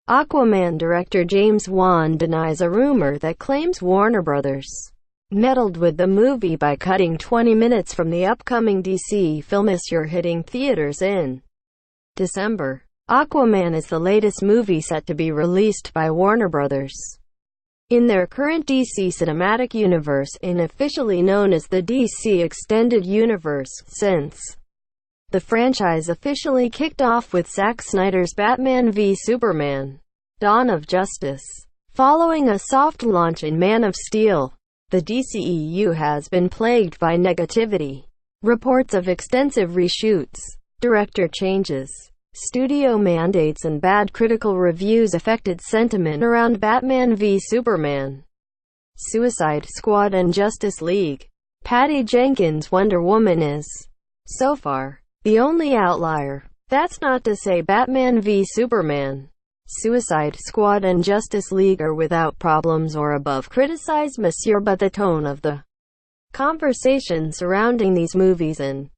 Aquaman director James Wan denies a rumor that claims Warner Bros. meddled with the movie by cutting 20 minutes from the upcoming DC film hitting theaters in December. Aquaman is the latest movie set to be released by Warner Bros. in their current DC cinematic universe, unofficially known as the DC Extended Universe, since the franchise officially kicked off with Zack Snyder's Batman v Superman: Dawn of Justice. Following a soft launch in Man of Steel, the DCEU has been plagued by negativity. Reports of extensive reshoots, director changes, studio mandates and bad critical reviews affected sentiment around Batman v Superman, Suicide Squad and Justice League. Patty Jenkins' Wonder Woman is, so far, the only outlier. That's not to say Batman v Superman, Suicide Squad and Justice League are without problems or above criticized, monsieur, but the tone of the conversation surrounding these movies and,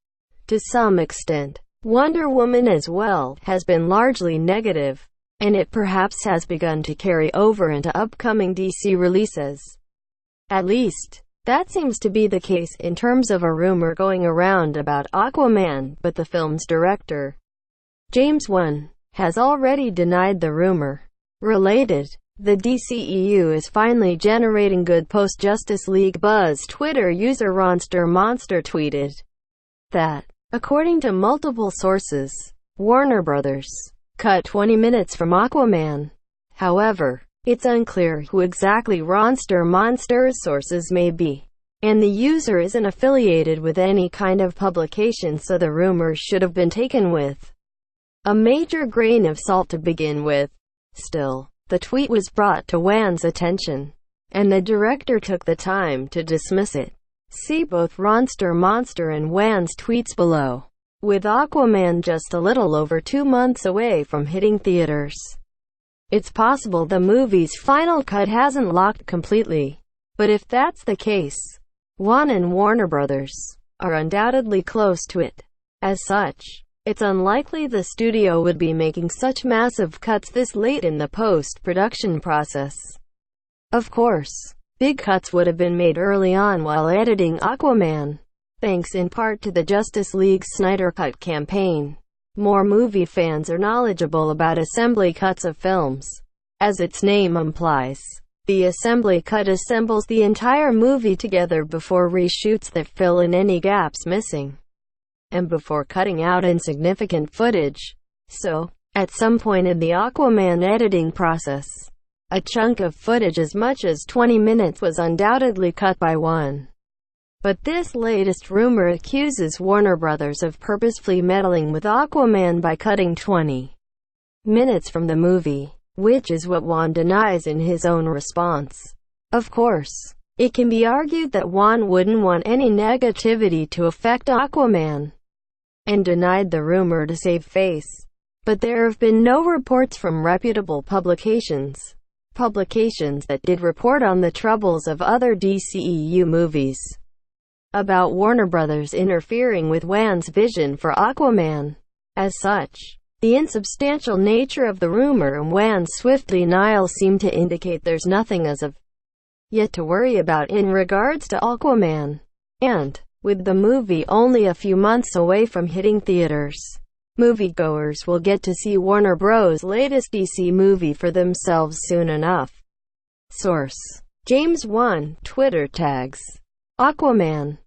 to some extent, Wonder Woman as well, has been largely negative, and it perhaps has begun to carry over into upcoming DC releases. At least, that seems to be the case in terms of a rumor going around about Aquaman, but the film's director, James Wan, has already denied the rumor. Related, the DCEU is finally generating good post-Justice League buzz. Twitter user Monster tweeted that, according to multiple sources, Warner Bros. cut 20 minutes from Aquaman. However, it's unclear who exactly Monster's sources may be, and the user isn't affiliated with any kind of publication, so the rumor should have been taken with a major grain of salt to begin with. Still, the tweet was brought to Wan's attention, and the director took the time to dismiss it. See both Monster and Wan's tweets below. With Aquaman just a little over 2 months away from hitting theaters, it's possible the movie's final cut hasn't locked completely. But if that's the case, Wan and Warner Bros. are undoubtedly close to it. As such, it's unlikely the studio would be making such massive cuts this late in the post-production process. Of course, big cuts would have been made early on while editing Aquaman, thanks in part to the Justice League Snyder Cut campaign. More movie fans are knowledgeable about assembly cuts of films. As its name implies, the assembly cut assembles the entire movie together before reshoots that fill in any gaps missing, and before cutting out insignificant footage. So, at some point in the Aquaman editing process, a chunk of footage as much as 20 minutes was undoubtedly cut by Wan. But this latest rumor accuses Warner Bros. Of purposefully meddling with Aquaman by cutting 20 minutes from the movie, which is what Wan denies in his own response. Of course, it can be argued that Wan wouldn't want any negativity to affect Aquaman, and denied the rumor to save face. But there have been no reports from reputable publications that did report on the troubles of other DCEU movies about Warner Bros. Interfering with Wan's vision for Aquaman. As such, the insubstantial nature of the rumor and Wan's swift denial seem to indicate there's nothing as of yet to worry about in regards to Aquaman. And, with the movie only a few months away from hitting theaters, moviegoers will get to see Warner Bros.' latest DC movie for themselves soon enough. Source: James Wan. Twitter tags: Aquaman.